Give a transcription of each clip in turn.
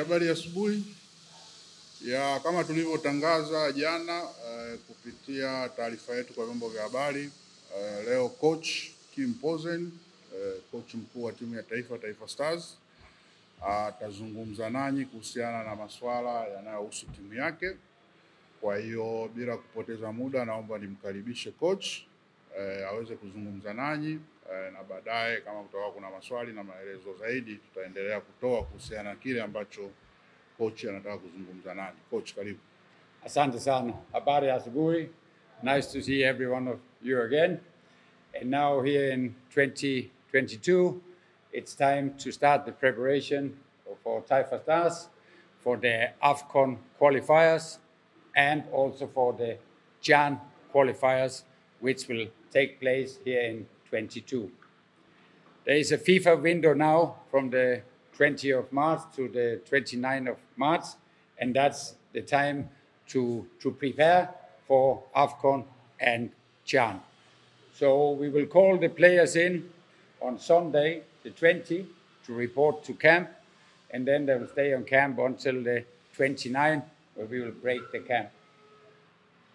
habari ya asubuhi. Kama tulivyotangaza jana kupitia taarifa yetu kwa vyombo vya habari, leo coach Poulsen, coach mkuu wa timu ya taifa Taifa Stars, atazungumza nanyi kuhusiana na masuala yanayohusu timu yake. Kwa hiyo bila kupoteza muda, naomba nimkaribishe coach aweze kuzungumza nanyi, na baadaye kama kutakuwa kuna maswali na maelezo zaidi tutaendelea kutoa kuhusiana na kile ambacho coach anataka kuzungumza nanyi. Coach, karibu. Asante sana. Habari ya asubuhi. Nice to see every one of you again. And now here in 2022, it's time to start the preparation for Taifa Stars for the AFCON qualifiers and also for the CHAN qualifiers, which will take place here in 22. There is a FIFA window now from the 20th of March to the 29th of March, and that's the time to prepare for AFCON and CHAN. So we will call the players in on Sunday, the 20th, to report to camp, and then they will stay on camp until the 29th, where we will break the camp.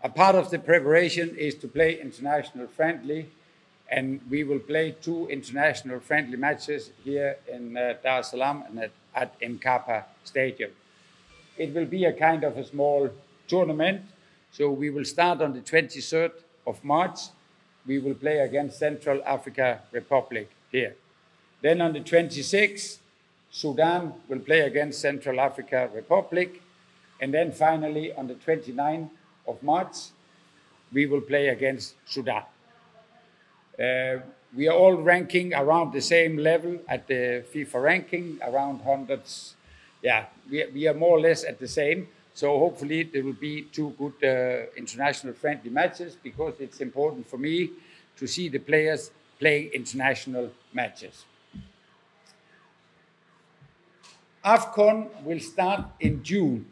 A part of the preparation is to play international friendly, and we will play 2 international friendly matches here in Dar es Salaam and at Mkapa Stadium. It will be a kind of a small tournament, so we will start on the 23rd of March. We will play against Central Africa Republic here. Then on the 26th, Sudan will play against Central Africa Republic, and then finally on the 29th of March, we will play against Sudan. We are all ranking around the same level at the FIFA ranking, around hundreds. We are more or less at the same. So hopefully there will be 2 good international friendly matches, because it's important for me to see the players playing international matches. AFCON will start in June.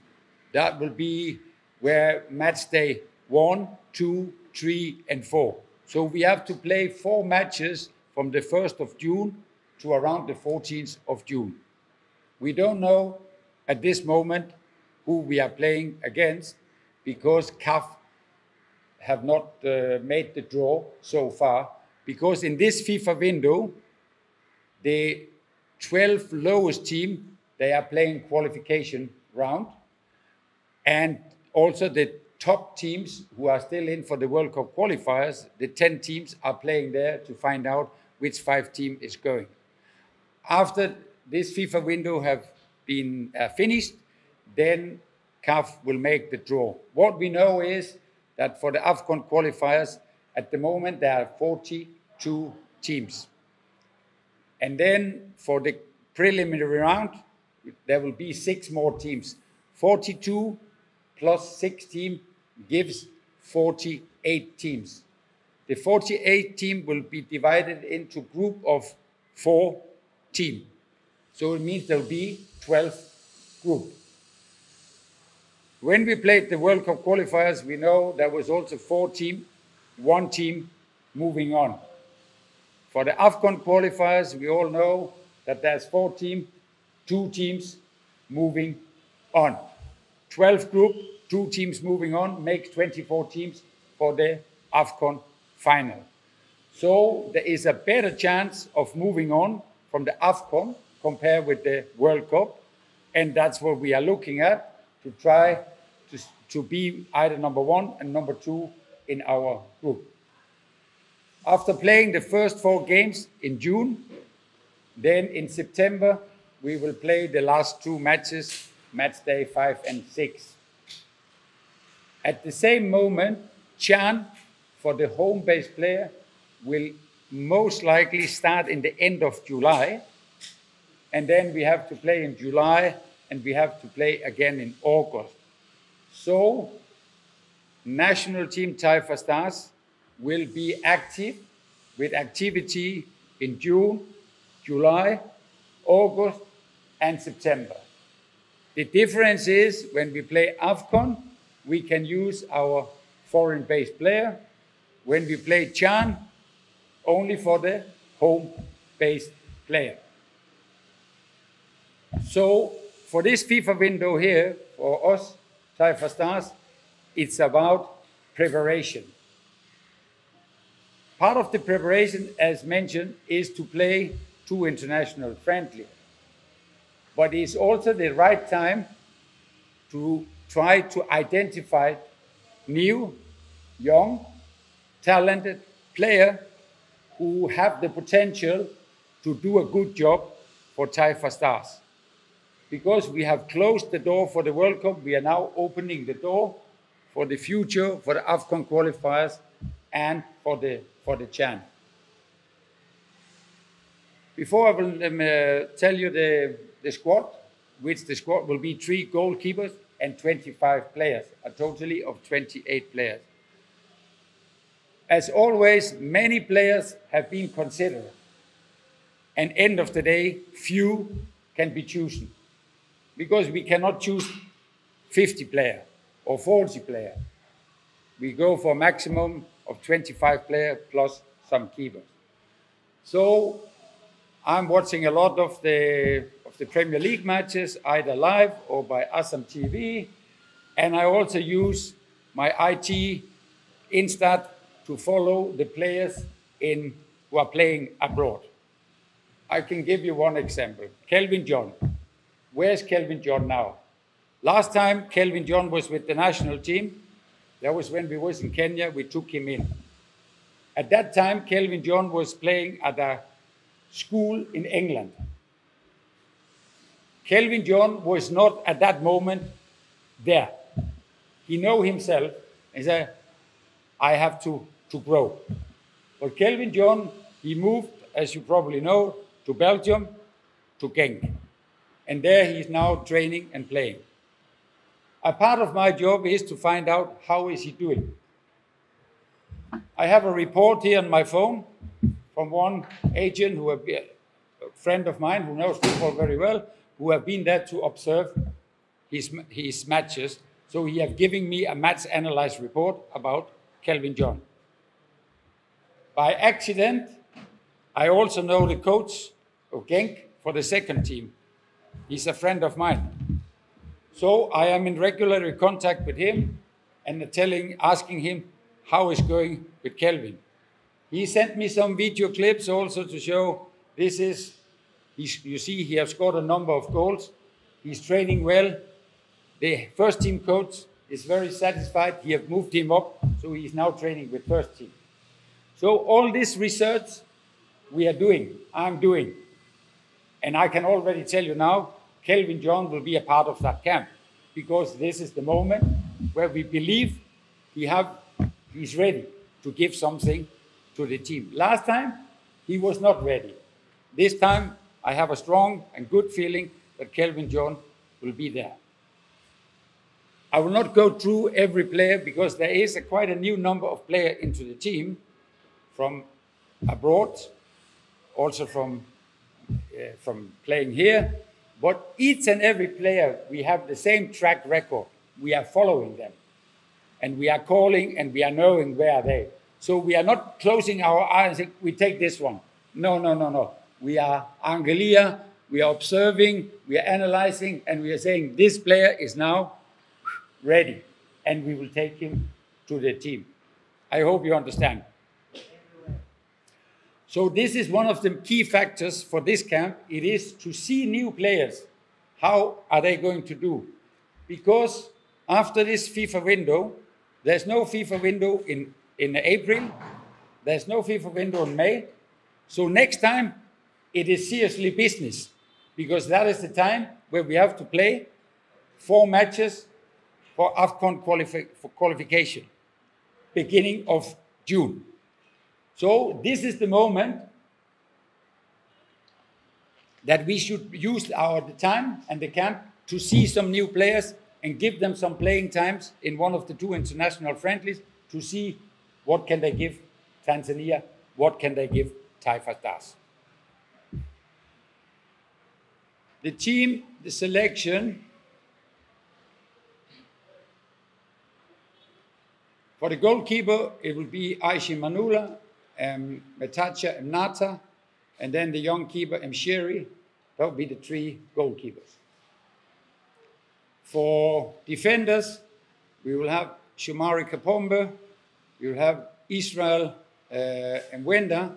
That will be where match day 1, 2, 3, and 4. So we have to play 4 matches from the 1st of June to around the 14th of June. We don't know at this moment who we are playing against, because CAF have not made the draw so far, because in this FIFA window, the 12 lowest team, they are playing qualification round, and also the top teams who are still in for the World Cup qualifiers, the 10 teams are playing there to find out which 5 team is going. After this FIFA window have been finished, then CAF will make the draw. What we know is that for the AFCON qualifiers, at the moment there are 42 teams. And then for the preliminary round, there will be 6 more teams. 42 plus 6 teams gives 48 teams. The 48 team will be divided into group of 4 teams. So it means there will be 12 groups. When we played the World Cup qualifiers, we know there was also 4 teams, 1 team moving on. For the AFCON qualifiers, we all know that there's 4 teams, 2 teams moving on. 12 group, 2 teams moving on, makes 24 teams for the AFCON final. So there is a better chance of moving on from the AFCON compared with the World Cup, and that's what we are looking at, to try to be either number 1 and number 2 in our group. After playing the first 4 games in June, then in September, we will play the last 2 matches, match day 5 and 6. At the same moment, CHAN, for the home-based player, will most likely start in the end of July, and then we have to play in July, and we have to play again in August. So, national team Taifa Stars will be active with activity in June, July, August, and September. The difference is when we play AFCON, we can use our foreign-based player. When we play CHAN, only for the home-based player. So for this FIFA window here, for us, Taifa Stars, it's about preparation. Part of the preparation, as mentioned, is to play 2 international friendly. But it's also the right time to try to identify new, young, talented players who have the potential to do a good job for Taifa Stars. Because we have closed the door for the World Cup, we are now opening the door for the future, for the AFCON qualifiers, and for the CHAN. Before I will tell you the squad, which the squad will be 3 goalkeepers and 25 players, a totally of 28 players. As always, many players have been considered, and end of the day, few can be chosen, because we cannot choose 50 players or 40 players. We go for a maximum of 25 players plus some keepers. So I'm watching a lot of the Premier League matches, either live or by Assam TV, and I also use my IT Instat to follow the players who are playing abroad. I can give you one example. Kelvin John. Where's Kelvin John now? Last time Kelvin John was with the national team, that was when we was in Kenya, we took him in. At that time, Kelvin John was playing at a school in England. Kelvin John was not at that moment there. He know himself, he said, I have to grow. But Kelvin John, he moved, as you probably know, to Belgium, to Genk. And there he's now training and playing. A part of my job is to find out how is he doing. I have a report here on my phone from one agent who a friend of mine who knows football very well, who have been there to observe his matches. So he have given me a match analysis report about Kelvin John. By accident, I also know the coach of Genk for the second team. He's a friend of mine. So I am in regular contact with him and asking him how it's going with Kelvin. He sent me some video clips also to show you see he has scored a number of goals. He's training well. The first team coach is very satisfied. He have moved him up, so he's now training with first team. So all this research I'm doing. And I can already tell you now, Kelvin John will be a part of that camp, because this is the moment where we believe he's ready to give something to the team. Last time, he was not ready. This time, I have a strong and good feeling that Kelvin John will be there. I will not go through every player, because there is quite a new number of players into the team from abroad, also from playing here. But each and every player, we have the same track record. We are following them. And we are calling and we are knowing where they are. So we are not closing our eyes and saying, we take this one. No. We are Angelia, we are observing, we are analyzing, and we are saying this player is now ready. And we will take him to the team. I hope you understand. So this is one of the key factors for this camp. It is to see new players. How are they going to do? Because after this FIFA window, there's no FIFA window in April. There's no FIFA window in May. So next time, it is seriously business, because that is the time where we have to play 4 matches for AFCON qualification, beginning of June. So this is the moment that we should use the time and the camp to see some new players and give them some playing times in one of the 2 international friendlies to see what can they give Tanzania, what can they give Taifa Stars. The team, the selection, for the goalkeeper, it will be Aishi Manula, Metacha Mnata, and then the young keeper Mshiri. That will be the 3 goalkeepers. For defenders, we will have Shumari Kapombe, we will have Israel Mwenda,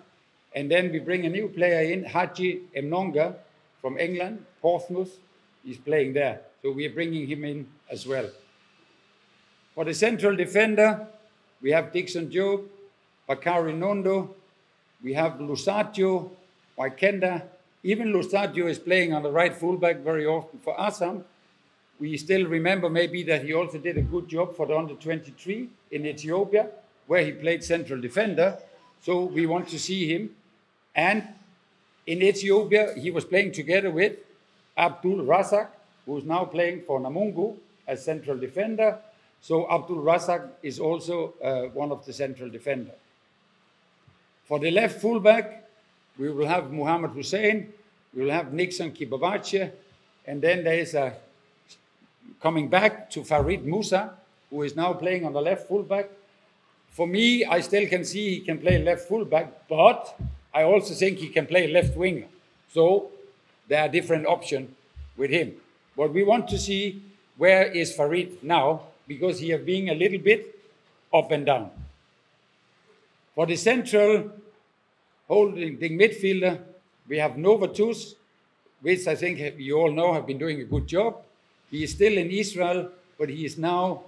and then we bring a new player in, Haji Mnonga from England, Portsmouth. He's playing there. So we are bringing him in as well. For the central defender, we have Dixon Job, Bakari Nondo, we have Lusadio, Waikenda. Even Lusadio is playing on the right fullback very often for Assam. We still remember maybe that he also did a good job for the under-23 in Ethiopia, where he played central defender. So we want to see him. And in Ethiopia, he was playing together with Abdul Razak, who is now playing for Namungu as central defender. So Abdul Razak is also one of the central defenders. For the left fullback, we will have Muhammad Hussein, we will have Nixon Kibabache, and then there is a coming back to Farid Musa, who is now playing on the left fullback. For me, I still can see he can play left fullback, but I also think he can play left winger. So there are different options with him. But we want to see where is Farid now, because he has been a little bit up and down. For the central holding midfielder, we have Novatus, which I think you all know have been doing a good job. He is still in Israel, but he is now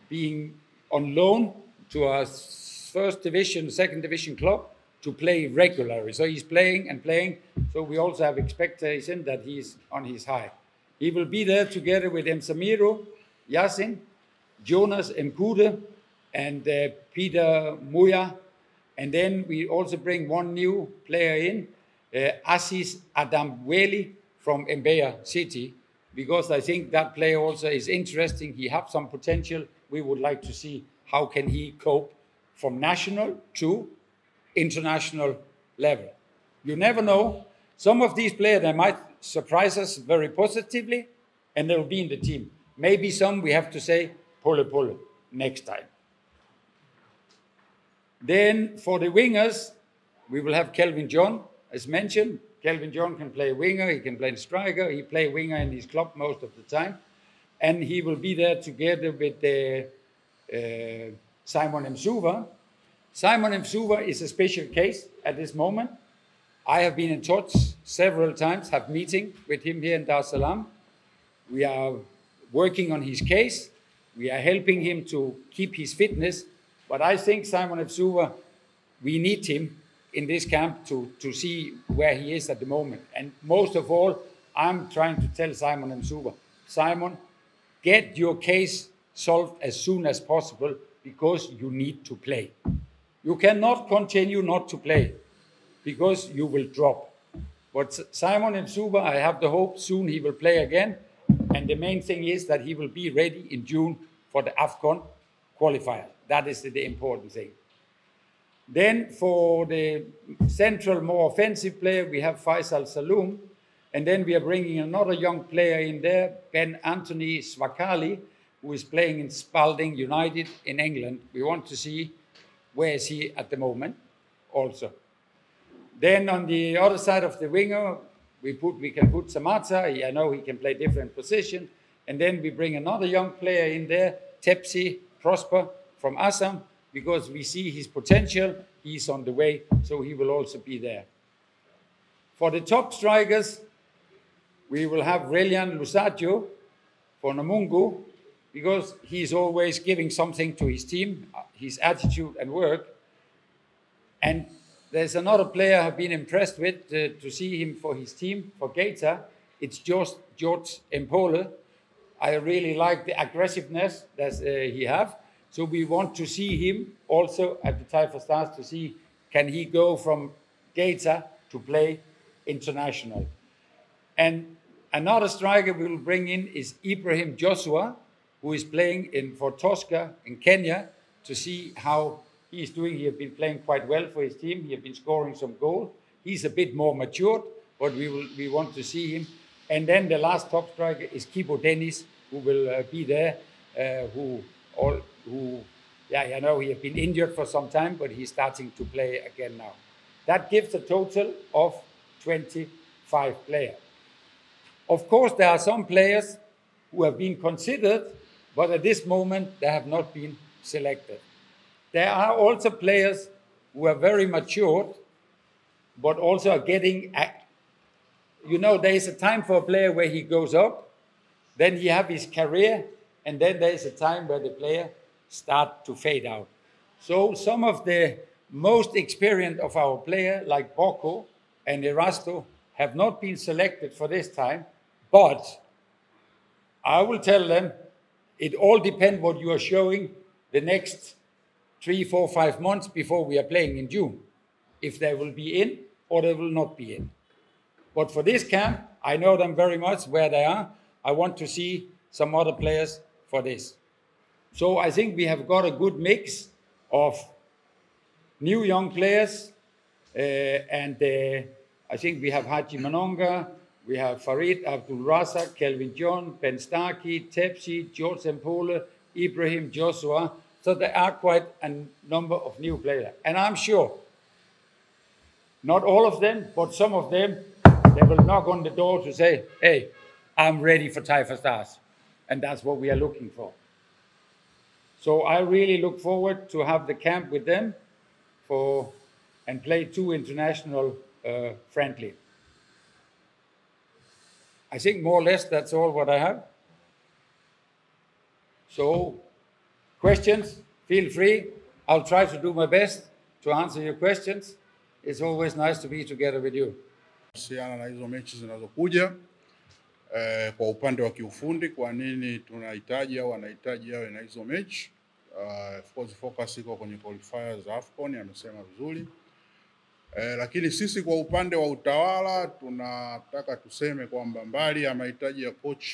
being on loan to a first division, second division club to play regularly. So he's playing and playing. So we also have expectation that he's on his high. He will be there together with Msamiro, Yasin, Jonas Mkude, and Peter Muya. And then we also bring one new player in, Assis Adamweli from Mbeya City, because I think that player also is interesting. He has some potential. We would like to see how can he cope from national to international level. You never know. Some of these players, they might surprise us very positively, and they'll be in the team. Maybe some we have to say, pull next time. Then for the wingers, we will have Kelvin John, as mentioned. Kelvin John can play winger, he can play striker, he plays winger in his club most of the time. And he will be there together with Simon Msuva. Simon Msuva is a special case at this moment. I have been in touch several times, have meeting with him here in Dar es Salaam. We are working on his case. We are helping him to keep his fitness. But I think Simon Msuva, we need him in this camp to see where he is at the moment. And most of all, I'm trying to tell Simon Msuva, Simon, get your case solved as soon as possible because you need to play. You cannot continue not to play because you will drop. But Simon Msuva, I have the hope soon he will play again. And the main thing is that he will be ready in June for the AFCON qualifier. That is the important thing. Then for the central, more offensive player, we have Faisal Saloom. And then we are bringing another young player in there, Ben Anthony Swakali, who is playing in Spalding United in England. We want to see where is he at the moment also. Then on the other side of the winger, we can put Samatta. I know he can play different positions. And then we bring another young player in there, Tepsi Prosper from Assam, because we see his potential. He's on the way, so he will also be there. For the top strikers, we will have Relian Lusadio for Namungu, because he's always giving something to his team, his attitude and work. And there's another player I've been impressed with to see him for his team, for Gaeta. It's just George Mpole. I really like the aggressiveness that he has. So we want to see him also at the Taifa Stars to see can he go from Gaeta to play international. And another striker we will bring in is Ibrahim Joshua, who is playing for Tosca in Kenya, to see how he is doing. He has been playing quite well for his team. He has been scoring some goals. He's a bit more matured, but we want to see him. And then the last top striker is Kibo Dennis, who will be there, I know he has been injured for some time, but he's starting to play again now. That gives a total of 25 players. Of course, there are some players who have been considered, but at this moment they have not been selected. There are also players who are very matured, but also are getting, you know, there is a time for a player where he goes up, then he have his career, and then there is a time where the player start to fade out. So some of the most experienced of our players, like Bocco and Erasto, have not been selected for this time, but I will tell them it all depends what you are showing the next 3, 4, 5 months before we are playing in June, if they will be in or they will not be in. But for this camp, I know them very much where they are. I want to see some other players for this. So I think we have got a good mix of new young players, and I think we have Haji Manonga, we have Farid Abdul Razak, Kelvin John, Ben Starkey, Tepsi, George Empole, Ibrahim Joshua. So there are quite a number of new players. And I'm sure, not all of them, but some of them, they will knock on the door to say, hey, I'm ready for Taifa Stars. And that's what we are looking for. So I really look forward to have the camp with them and play 2 international friendly. I think more or less that's all what I have. So questions, feel free. I'll try to do my best to answer your questions. It's always nice to be together with you. Kuhusiana na hizo mechi zinazokuja, kwa upande wa kiufundi, kwa nini tunahitaji au wanahitaji yawe na hizo mechi? Of course focus iko kwenye qualifiers za AFCON, amesema vizuri. Lakini sisi kwa upande wa utawala tunataka tuseme kwamba mbali ya mahitaji ya coach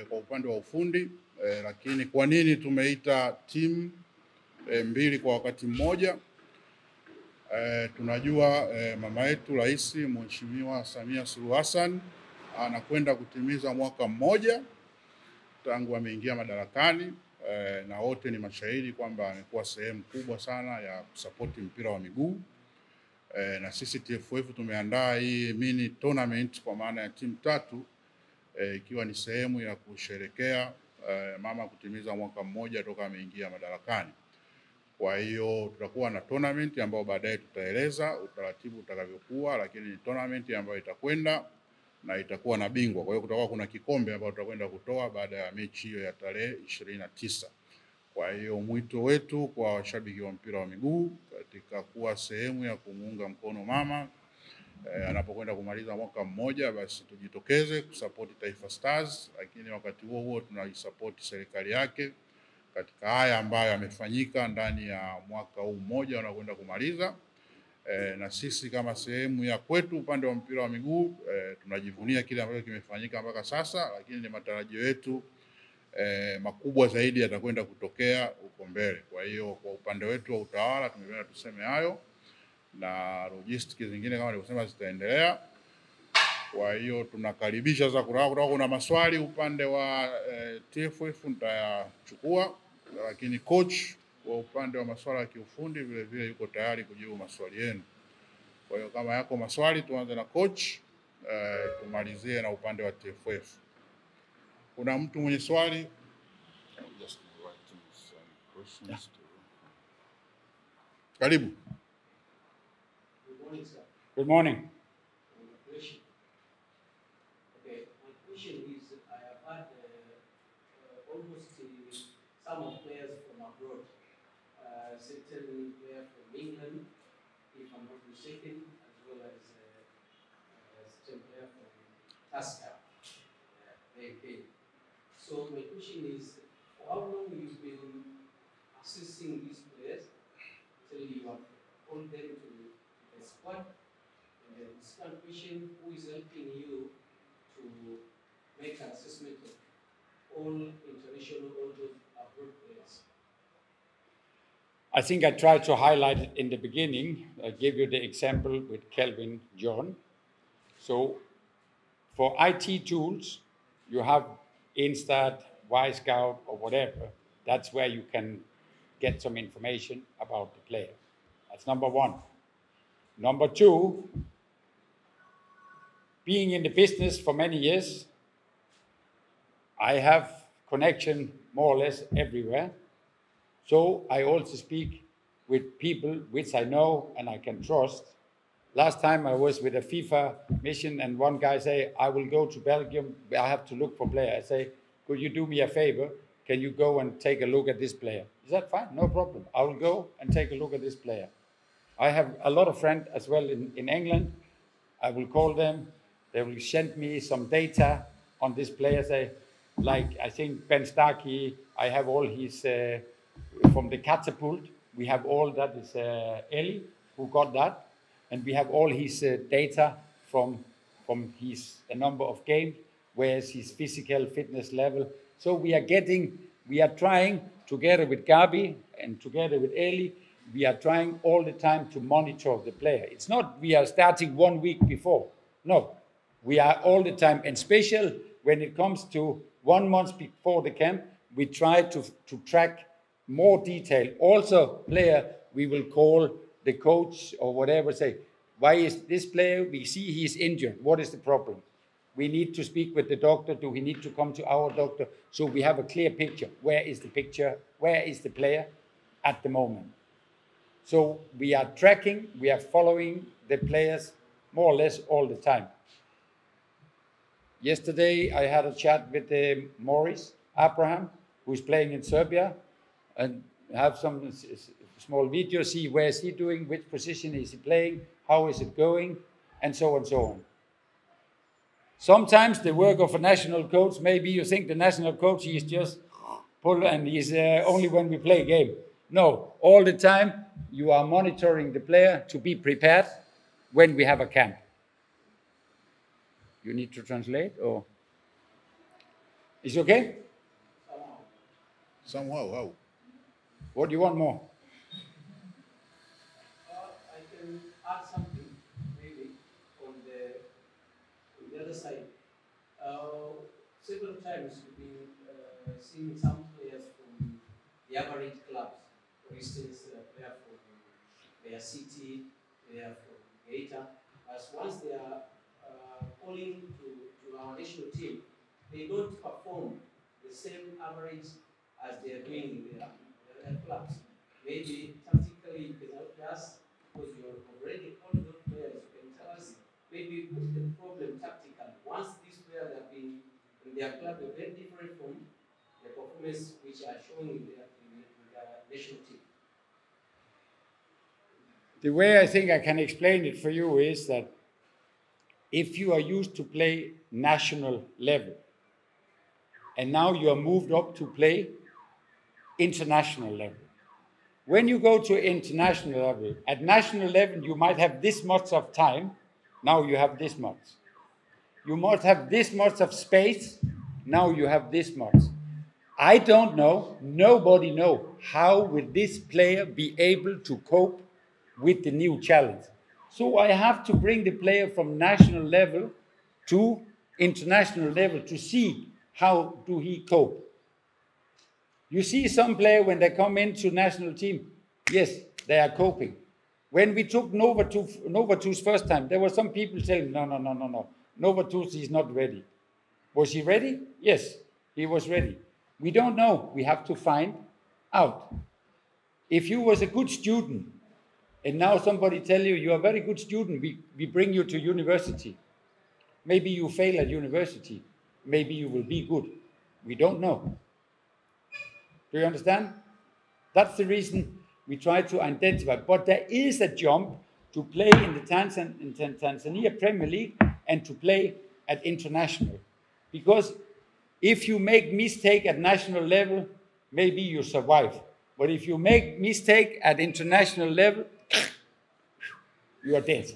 kwa upande wa ufundi, lakini kwa nini tumeita timu mbili kwa wakati mmoja? Tunajua mama yetu Rais Mheshimiwa Samia Suluhu Hassan anakwenda kutimiza mwaka mmoja tangu ameingia madarakani, na wote ni mashahidi kwamba amekuwa sehemu kubwa sana ya kusapoti mpira wa miguu. Na sisi TFF tumeandaa hii mini tournament kwa maana ya timu 3, ikiwa ni sehemu ya kusherekea mama kutimiza mwaka mmoja toka ameingia madarakani. Kwa hiyo tutakuwa na tournament ambayo baadaye tutaeleza utaratibu utakavyokuwa, lakini ni tournament ambayo itakwenda na itakuwa na bingwa. Kwa hiyo kutakuwa kuna kikombe ambacho tutakwenda kutoa baada ya mechi hiyo ya tarehe 29. Kwa hiyo mwito wetu kwa washabiki wa mpira wa miguu katika kuwa sehemu ya kumuunga mkono mama anapokwenda kumaliza mwaka mmoja, basi tujitokeze kusupport Taifa Stars, lakini wakati huo huo tunaisupport serikali yake katika haya ambayo yamefanyika ndani ya mwaka huu mmoja unakwenda kumaliza. Na sisi kama sehemu ya kwetu upande wa mpira wa miguu tunajivunia kile ambacho kimefanyika mpaka sasa, lakini ni matarajio yetu makubwa zaidi yatakwenda kutokea huko mbele. Kwa hiyo kwa upande wetu wa utawala tumependa tuseme hayo, na logistics zingine kama nilivyosema zitaendelea. Kwa hiyo tunakaribisha sasa, kuna maswali upande wa TFF nitayachukua, lakini coach kwa upande wa masuala ya kiufundi vile vile yuko tayari kujibu maswali yenu. Kwa hiyo kama yako maswali tuanze na coach, tumalizie na upande wa TFF. Kuna mtu mwenye swali? Karibu. Good morning, sir. Good morning. Congratulations. Okay, my question is, I have had almost some of players from abroad, certain players from England, if I'm not mistaken, as well as certain player from Tusker, they. So my question is, for how long you've been assisting these players till you have called them to the squad? And the second question, who is helping you to make an assessment of all international, all those abroad players? I think I tried to highlight it in the beginning. I gave you the example with Kelvin John. So for IT tools, you have Instat, Y-Scout, or whatever. That's where you can get some information about the player. That's number one. Number two, being in the business for many years, I have connection more or less everywhere. So I also speak with people which I know and I can trust. Last time I was with a FIFA mission and one guy say, I will go to Belgium, I have to look for player. I say, could you do me a favor? Can you go and take a look at this player? Is that fine? No problem. I will go and take a look at this player. I have a lot of friends as well in England. I will call them. They will send me some data on this player. Say, like I think Ben Starkey, I have all his, from the catapult, we have all that is Eli who got that. And we have all his data from his number of games, where's his physical fitness level. So we are trying together with Gabi and together with Eli, we are trying all the time to monitor the player. It's not we are starting 1 week before. No, we are all the time, and special when it comes to 1 month before the camp, we try to track more detail. Also, player, we will call the coach or whatever, say, why is this player, we see he is injured, what is the problem? We need to speak with the doctor, do we need to come to our doctor? So we have a clear picture. Where is the picture? Where is the player at the moment? So we are tracking, we are following the players more or less all the time. Yesterday, I had a chat with Maurice Abraham, who's playing in Serbia, and have some small video, see where is he doing, which position is he playing, how is it going, and so on and so on. Sometimes the work of a national coach, maybe you think the national coach, he is just pull and he's only when we play a game. No, all the time you are monitoring the player to be prepared when we have a camp. You need to translate or? Is it okay? Somehow, how? What do you want more? I can add something, maybe, on the other side. Several times we've been seeing some players from the average clubs. For instance, a player from their city, player from Gaeta. As once they are calling to our national team, they don't perform the same average as they are doing in their clubs. Maybe tactically you can help us because you have already called those players. You can tell us maybe what's the problem tactically. Once these players have been in their club, they're very different from the performance which are showing in their national team. The way I think I can explain it for you is that if you are used to play national level and now you are moved up to play international level. When you go to international level, at national level you might have this much of time, now you have this much. You might have this much of space, now you have this much. I don't know, nobody knows how will this player be able to cope with the new challenge. So I have to bring the player from national level to international level to see how do he cope. You see some player when they come into national team, yes, they are coping. When we took Novatus first time, there were some people saying, no, Novatus is not ready. Was he ready? Yes, he was ready. We don't know, we have to find out. If you was a good student, and now somebody tell you, you're a very good student, we bring you to university. Maybe you fail at university, maybe you will be good. We don't know. Do you understand? That's the reason we try to identify. But there is a jump to play in the Tanzania Premier League and to play at international. Because if you make mistake at national level, maybe you survive. But if you make mistake at international level, you are dead.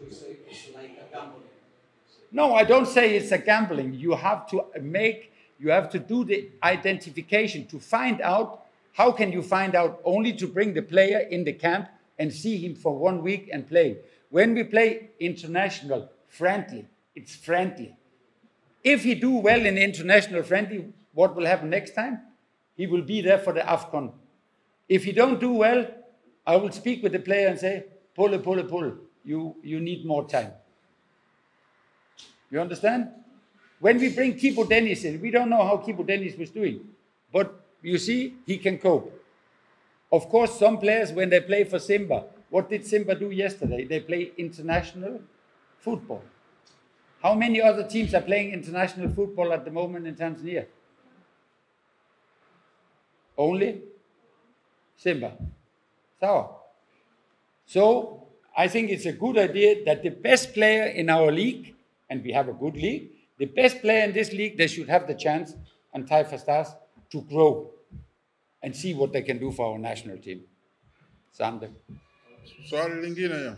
It's like a gambling. No, I don't say it's a gambling. You have to do the identification to find out. How can you find out? Only to bring the player in the camp and see him for 1 week and play. When we play international friendly, it's friendly. If he do well in international friendly, what will happen next time? He will be there for the AFCON. If he don't do well, I will speak with the player and say, pull. You need more time. You understand? When we bring Kipo Dennis in, we don't know how Kipo Dennis was doing. But you see, he can cope. Of course, some players, when they play for Simba, what did Simba do yesterday? They play international football. How many other teams are playing international football at the moment in Tanzania? Only Simba. So I think it's a good idea that the best player in our league, and we have a good league, the best player in this league, they should have the chance on Taifa Stars to grow and see what they can do for our national team. Sander. Swali lingine ya